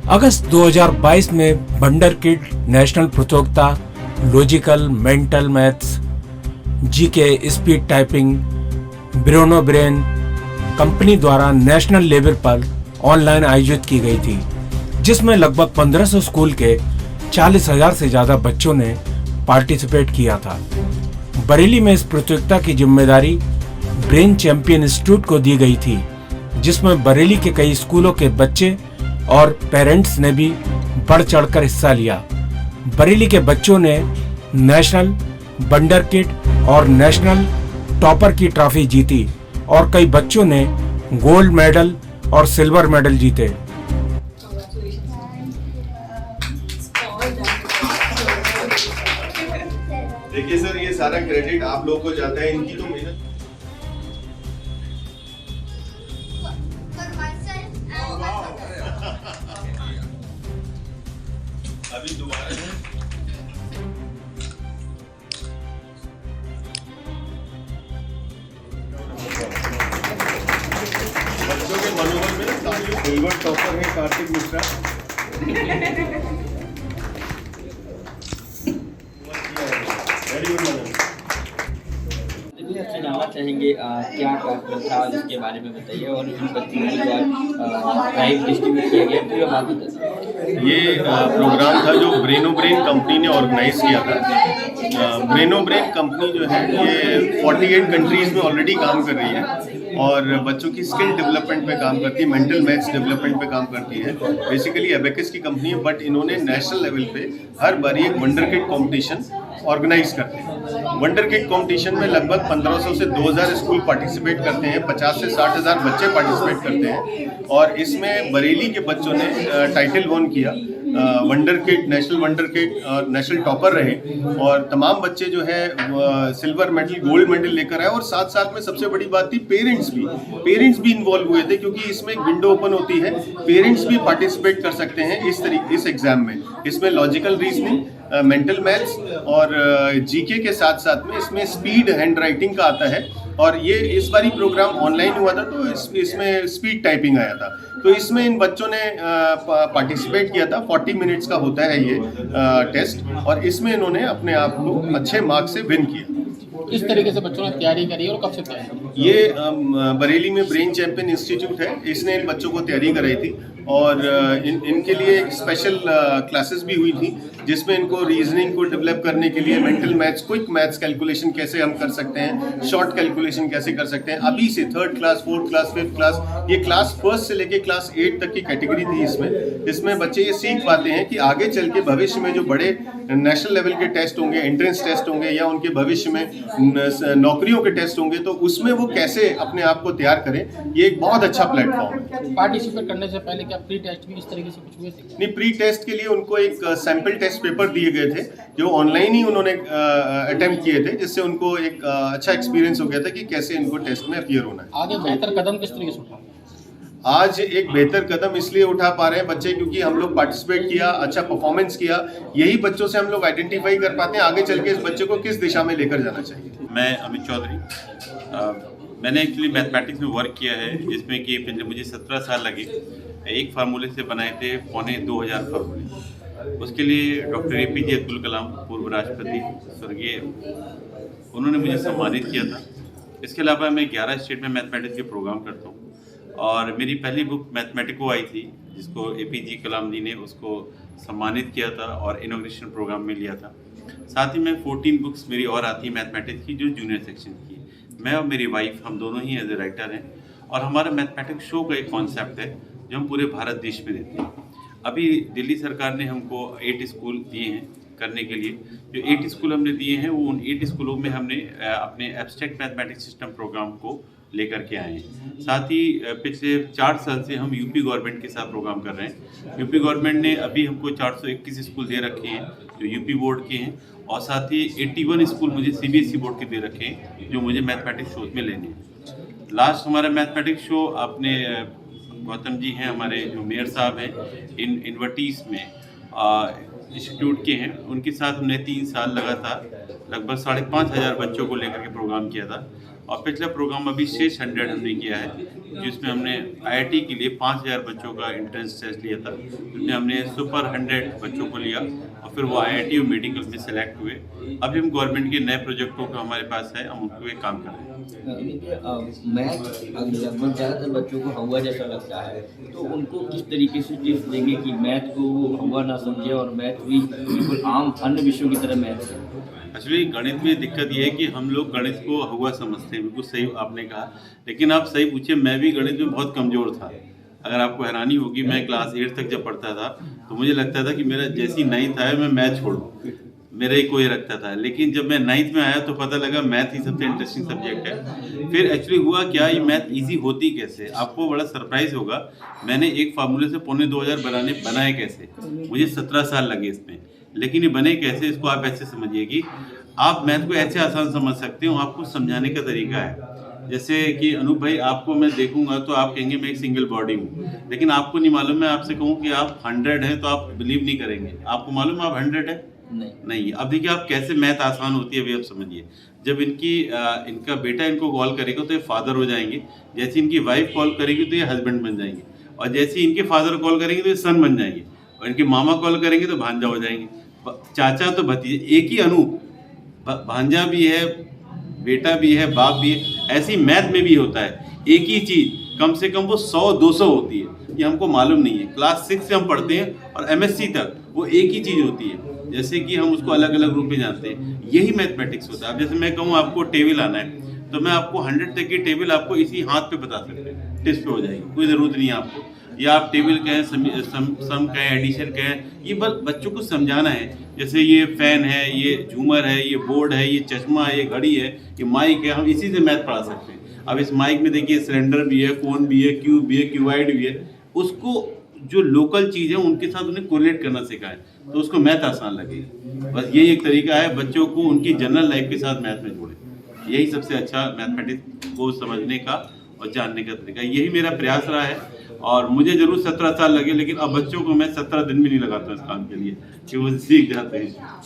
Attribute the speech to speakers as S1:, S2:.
S1: अगस्त 2022 में wonder kid national प्रतियोगिता logical, mental maths, GK, speed typing, Brainobrain company द्वारा national level पर online आयोजित की गई थी, जिसमें लगभग 1500 स्कूल के 40,000 से ज्यादा बच्चों ने पार्टिसिपेट किया था। बरेली में इस प्रतियोगिता की जिम्मेदारी ब्रेन चैंपियन इंस्टीट्यूट को दी गई थी, जिसमें बरेली के कई स्कूलों के बच्चे और पेरेंट्स ने भी बढ़ चढ़कर हिस्सा लिया। बरेली के बच्चों ने नेशनल, वंडर किड और नेशनल टॉपर की ट्रॉफी जीती और कई बच्चों ने गोल्ड मेडल और सिल्वर मेडल जीते।
S2: देखिए सर, ये सारा क्रेडिट आप लोगों को जाता है, इनकी तो मेहनत। अभी दोबारा बच्चों के मनोबल में सिल्वर टॉपर है Kartik Mishra. Very good madam.
S3: आपसे जानना चाहेंगे क्या कार्यक्रम था जिसके बारे में बताइए, और इन बच्चों को प्राइज डिस्ट्रीब्यूट किया गया, पूरा बात बताइए।
S2: ये प्रोग्राम था जो ब्रेनो ब्रेन कंपनी ने ऑर्गेनाइज किया था। ब्रेनो ब्रेन कंपनी जो है ये 48 कंट्रीज में ऑलरेडी काम कर रही है और बच्चों की स्किल डेवलपमेंट पे काम करती है, मेंटल मैथ्स डेवलपमेंट पे काम करती है। बेसिकली एबेकस की कंपनी है, बट इन्होंने नेशनल लेवल पे हर बार एक वंडर किड कंपटीशन ऑर्गेनाइज करते हैं। वंडर किड कंपटीशन में लगभग 1500 से 2000 स्कूल पार्टिसिपेट करते हैं, 50 से 60,000 बच्चे पार्टिसिपेट करते हैं और इसमें बरेली के बच्चों ने टाइटल वन किया। Wonder kid, national wonder kid और नेशनल टॉपर रहे और तमाम बच्चे जो है सिल्वर मेडल, गोल्ड मेडल लेकर आए। और साथ साथ में सबसे बड़ी बात थी, पेरेंट्स भी इन्वॉल्व हुए थे, क्योंकि इसमें एक विंडो ओपन होती है, पेरेंट्स भी पार्टिसिपेट कर सकते हैं इस एग्जाम में। इसमें लॉजिकल रीजनिंग, मेंटल मैथ्स और जीके के साथ साथ में इसमें स्पीड हैंड राइटिंग का आता है। और ये इस बारी प्रोग्राम ऑनलाइन हुआ था, तो इसमें स्पीड टाइपिंग आया था। तो इसमें इन बच्चों ने पार्टिसिपेट किया था। 40 मिनट्स का होता है ये टेस्ट, और इसमें इन्होंने अपने आप को अच्छे मार्क्स से विन किया।
S4: किस तरीके से बच्चों ने तैयारी करी और कब से तैयारी?
S2: ये बरेली में ब्रेन चैंपियन इंस्टीट्यूट है, इसने इन बच्चों को तैयारी कराई थी और इनके लिए एक स्पेशल क्लासेस भी हुई थी, जिसमें इनको रीजनिंग को डेवलप करने के लिए mental maths, quick maths calculation कैसे हम कर सकते हैं, शॉर्ट कैलकुलेशन कैसे कर सकते हैं। अभी से 3rd class, 4th class, 5th class, ये क्लास 1 से लेके क्लास 8 तक की कैटेगरी थी। इसमें बच्चे ये सीख पाते हैं कि आगे चल के भविष्य में जो बड़े नेशनल लेवल के टेस्ट होंगे, एंट्रेंस टेस्ट होंगे या उनके भविष्य में नौकरियों के टेस्ट होंगे, तो उसमें वो कैसे अपने आप को तैयार करें। ये एक बहुत अच्छा प्लेटफॉर्म है।
S4: पार्टिसिपेट करने से पहले क्या प्री टेस्ट भी इस तरीके से कुछ हुए थे?
S2: नहीं, प्री टेस्ट के लिए उनको एक सैंपल टेस्ट पेपर दिए गए थे, जो ऑनलाइन ही उन्होंने अटेम्प्ट किए थे, जिससे उनको एक अच्छा एक्सपीरियंस हो गया था कि कैसे इनको टेस्ट में अपीयर होना है।
S4: आगे बेहतर कदम किस तरीके से उठाएंगे?
S2: आज एक बेहतर कदम इसलिए उठा पा रहे हैं बच्चे, क्योंकि हम लोग पार्टिसिपेट किया, अच्छा परफॉर्मेंस किया। यही बच्चों से हम लोग आइडेंटिफाई कर पाते हैं आगे चल के इस बच्चे को किस दिशा में लेकर जाना चाहिए।
S5: मैं अमित चौधरी, मैंने एक्चुअली मैथमेटिक्स में वर्क किया है, जिसमें कि मुझे 17 साल लगे। एक फार्मूले से बनाए थे 2500 फार्मूले। उसके लिए डॉक्टर APJ अब्दुल कलाम, पूर्व राष्ट्रपति स्वर्गीय, उन्होंने मुझे सम्मानित किया था। इसके अलावा मैं 11 स्टेट में मैथमेटिक्स के प्रोग्राम करता हूँ और मेरी पहली बुक मैथमेटिको आई थी, जिसको APJ कलाम जी ने उसको सम्मानित किया था और इनॉग्रेशन प्रोग्राम में लिया था। साथ ही में 14 बुक्स मेरी और आती हैं मैथमेटिक्स की, जो जूनियर सेक्शन की। मैं और मेरी वाइफ, हम दोनों ही एज ए राइटर हैं और हमारा मैथमेटिक्स शो का एक कॉन्सेप्ट है जो हम पूरे भारत देश में देते हैं। अभी दिल्ली सरकार ने हमको 8 स्कूल दिए हैं करने के लिए। जो 8 स्कूल हमने दिए हैं, वो उन 8 स्कूलों में हमने अपने एब्स्ट्रैक्ट मैथमेटिक्स सिस्टम प्रोग्राम को लेकर के आए हैं। साथ ही पिछले 4 साल से हम यूपी गवर्नमेंट के साथ प्रोग्राम कर रहे हैं। यूपी गवर्नमेंट ने अभी हमको 421 स्कूल दे रखे हैं जो यूपी बोर्ड के हैं, और साथ ही 81 स्कूल मुझे CBSE बोर्ड के दे रखे हैं, जो मुझे मैथमेटिक्स शोज में लेने हैं। लास्ट हमारा मैथमेटिक्स शो अपने गौतम जी हैं, हमारे जो मेयर साहब हैं, इनवर्टीज में इंस्टीट्यूट के हैं, उनके साथ हमने 3 साल लगातार लगभग 5,500 बच्चों को लेकर के प्रोग्राम किया था। और पिछला प्रोग्राम अभी 600 हमने किया है, जिसमें हमने IIT के लिए 5000 बच्चों का एंट्रेंस टेस्ट लिया था, जिसमें हमने सुपर 100 बच्चों को लिया और फिर वो IIT और मेडिकल में सेलेक्ट हुए। अभी हम गवर्नमेंट के नए प्रोजेक्टों का हमारे पास है, हम उनको काम कर रहे हैं।
S3: मैथ लगभग ज़्यादातर बच्चों को हवा जैसा लगता है, तो उनको किस तरीके से टिप्स देंगे कि मैथ को वो हवा ना समझे और मैथ भी बिल्कुल आम अन्य विषयों की तरह मैथ है?
S5: एक्चुअली गणित में दिक्कत ये है कि हम लोग गणित को हुआ समझते हैं, बिल्कुल सही आपने कहा, लेकिन आप सही पूछिए, मैं भी गणित में बहुत कमज़ोर था। अगर आपको हैरानी होगी, मैं क्लास 8 तक जब पढ़ता था तो मुझे लगता था कि मेरा जैसी 9th आया मैं मैथ छोड़ दूँ, मेरा ही कोई रखता था। लेकिन जब मैं 9th में आया तो पता लगा मैथ ही सबसे इंटरेस्टिंग सब्जेक्ट है। फिर एक्चुअली हुआ क्या, ये मैथ इजी होती कैसे, आपको बड़ा सरप्राइज होगा। मैंने एक फार्मूले से 2500 बनाए कैसे, मुझे 17 साल लगे इसमें। लेकिन ये बने कैसे, इसको आप ऐसे समझिए कि आप मैथ को ऐसे आसान समझ सकते हो, आपको समझाने का तरीका है। जैसे कि अनूप भाई, आपको मैं देखूंगा तो आप कहेंगे मैं एक सिंगल बॉडी हूँ, लेकिन आपको नहीं मालूम, मैं आपसे कहूँ कि आप 100 हैं तो आप बिलीव नहीं करेंगे। आपको मालूम आप 100 है? नहीं। अब देखिए आप कैसे मैथ आसान होती है, अभी आप समझिए। जब इनका बेटा इनको कॉल करेगा तो ये फादर हो जाएंगे, जैसे इनकी वाइफ कॉल करेगी तो ये हस्बैंड बन जाएंगे, और जैसे इनके फादर कॉल करेंगे तो ये सन बन जाएंगे, और इनके मामा कॉल करेंगे तो भांजा हो जाएंगे, चाचा तो भतीजे, एक ही अनूप, भांजा भी है, बेटा भी है, बाप भी है। ऐसी मैथ में भी होता है, एक ही चीज़ कम से कम वो 100-200 होती है, ये हमको मालूम नहीं है। क्लास 6 से हम पढ़ते हैं और MSc तक वो एक ही चीज़ होती है, जैसे कि हम उसको अलग अलग रूप में जानते हैं। यही मैथमेटिक्स होता है। अब जैसे मैं कहूँ आपको टेबल आना है, तो मैं आपको 100 तक की टेबल आपको इसी हाथ पे बता सकते हैं, टिप्स पे हो जाएगी, कोई ज़रूरत नहीं है आपको। या आप टेबल कहें, सम कहें, एडिशन कहें, ये बस बच्चों को समझाना है। जैसे ये फ़ैन है, ये झूमर है, ये बोर्ड है, ये चश्मा है, ये घड़ी है, ये माइक है, हम इसी से मैथ पढ़ा सकते हैं। अब इस माइक में देखिए सिलेंडर भी है, कोन भी है, क्यूब भी है, क्यूबाइड भी है। उसको जो लोकल चीज़ है उनके साथ उन्हें कोरिलेट करना सिखाएं, तो उसको मैथ आसान लगेगी। बस यही एक तरीका है, बच्चों को उनकी जनरल लाइफ के साथ मैथ में जोड़ें। यही सबसे अच्छा मैथमेटिक्स को समझने का और जानने का तरीका, यही मेरा प्रयास रहा है। और मुझे जरूर 17 साल लगे, लेकिन अब बच्चों को मैं 17 दिन भी नहीं लगाता इस काम के लिए कि वो सीख जाते हैं।